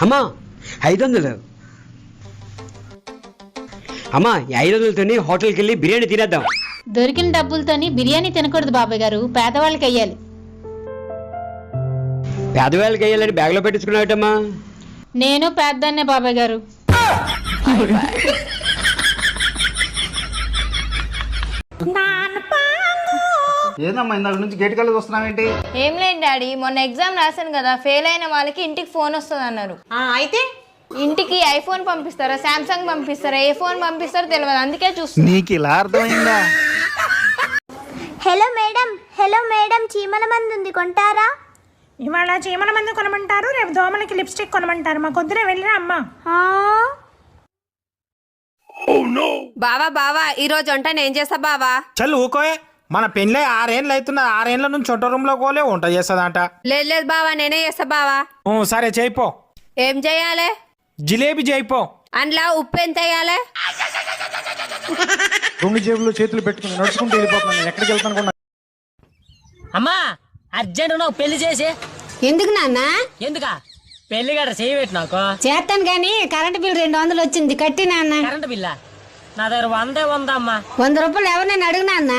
అమ్మా 500. అమ్మా 500తోని హోటల్కి వెళ్ళి బిర్యానీ తినేద్దాం. దొరికిన డబ్బులతోని బిర్యానీ తినకూడదు బాబాయ్ గారు, పేదవాళ్ళకి వెయ్యాలి. పేదవాళ్ళకి వేయాలని బ్యాగ్లో పెట్టించుకున్నావటమ్మా. నేను పేదదాన్నే బాబాయ్ గారు. ఏందమ్మా ఇందాక నుంచి గేట్ కళ్ళు వస్తున్నావేంటి? ఏం లేదు డాడీ, మొన్న ఎగ్జామ్ రాశాను కదా, ఫెయిల్ అయిన వాళ్ళకి ఇంటికి ఫోన్ వస్తుంది అన్నారు. అయితే ఇంటికి ఐఫోన్ పంపిస్తారా, శాంసంగ్ పంపిస్తారా, ఏ ఫోన్ పంపిస్తారో తెలియదు, అందుకే చూస్తున్నా. నీకు ఇలా అర్థమైందా? హలో మేడం చీమల మందు ఉంది, కొంటారా? ఇవాళ చీమల మందు కొనమంటారు, రేపు దోమలకి లిప్స్టిక్ కొనమంటారు. మా కొద్దిన వెళ్ళిరా అమ్మా. బావా ఈ రోజు వంట నేను చేస్తా బావా. చల్ ఊకోయే, మన పెళ్ళే 6 ఏళ్ళు అవుతున్నా. 6 ఏళ్ళ నుంచి వంట రూమ్ లో కోలే వంట చేస్తుందంట. లేదు బావా, నేనే చేస్తా బావా. సరే చేయిపో. ఏం చెయ్యాలి? జిలేబీ చేయిపో. అందులో ఉప్పు ఎంత వేయాలి? 2 జేబుల్లో చేతులు పెట్టుకుని నడుచుకుంటూ వెళ్ళిపోతున్నాను. ఎక్కడికి వెళ్తాను? అమ్మా అర్జెంట్ నాకు పెళ్లి చేసి. ఎందుకు నాన్న? ఎందుకా? పెళ్లి గడ చేయబెట్టి నాకు చేస్తాను గాని కరెంట్ బిల్ 200 వచ్చింది, కట్టి నాన్న. కరెంట్ బిల్లా? నా దగ్గర 100 ఉందమ్మా. 100 రూపాయలు ఎవరినైనా అడుగు నాన్న.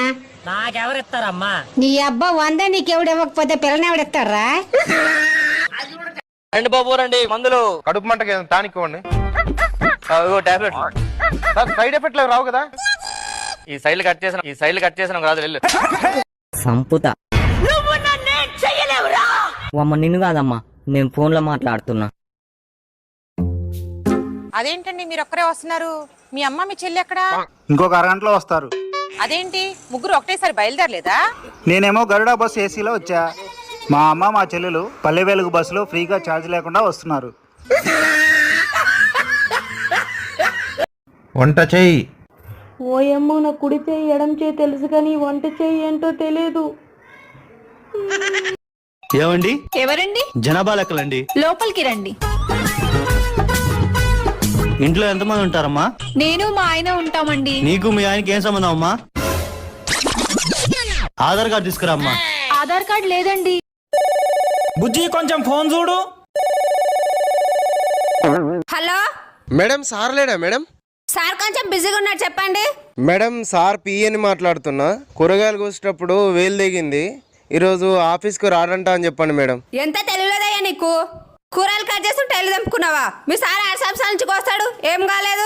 నాకెవరిస్తారమ్మా? నీ అబ్బా 100 నీకెవడు ఇవ్వకపోతే పిల్లని ఎవడిస్తారా? రండి బాబు రండి, మందులు. కడుపు మంటకి టానిక్ ఇవ్వండి. టాబ్లెట్. సైడ్ ఎఫెక్ట్ రావు కదా? ఈ సైడ్ కట్ చేసిన రాదు, వెళ్ళు. సంపుత అమ్మ, నిన్ను కాదమ్మా, నేను ఫోన్ లో మాట్లాడుతున్నా. అదేంటండి మీరు ఒక్కరే వస్తున్నారు? మీ అమ్మ మీ చెల్లి ఎక్కడా? ఇంకొక అరగంటలో వస్తారు. అదేంటి ముగ్గురు ఒకటేసారి బయలుదేరలేదా? నేనేమో గరుడా బస్సు ఏసీలో వచ్చా. మా అమ్మ మా చెల్లెలు పల్లె వెలుగు బస్సులో ఫ్రీగా ఛార్జ్ లేకుండా వస్తున్నారు. వంట చెయ్యి. ఓయమ్మో, నా కుడి చేయి ఎడం చేయి తెలుసు కానీ వంట చేయి ఏంటో తెలియదు. ఏమండి? ఎవరండి? జనాభా లెక్కలండి. లోపలికి రండి. ఇంట్లో ఎంతమంది ఉంటారమ్మా? నేను మా ఆయన ఉంటామండి. నీకు మీ ఆయనకి ఏం సంబంధం అమ్మా? ఆధార్ కార్డు తీసుకురామ్మా. ఆధార్ కార్డు లేదండి. బుజ్జి కొంచెం ఫోన్ చూడు. హలో మేడం, సార్ లేడా మేడం? సార్ కొంచెం బిజీగా ఉన్నారు, చెప్పండి. మేడం, సార్ పిఎని మాట్లాడుతున్నా. కూరగాయలు కోసేటప్పుడు వేలు దిగింది. ఈరోజు ఆఫీస్కి రాడంట అని చెప్పండి మేడం. ఎంత తెలియలేదయ్యా నీకు? కూరలు కట్ చేస్తుంటే తెలు తెంపుకున్నావా? మీ సార్ 6 సంవత్సరాల నుంచి కోస్తాడు, ఏం కాలేదు.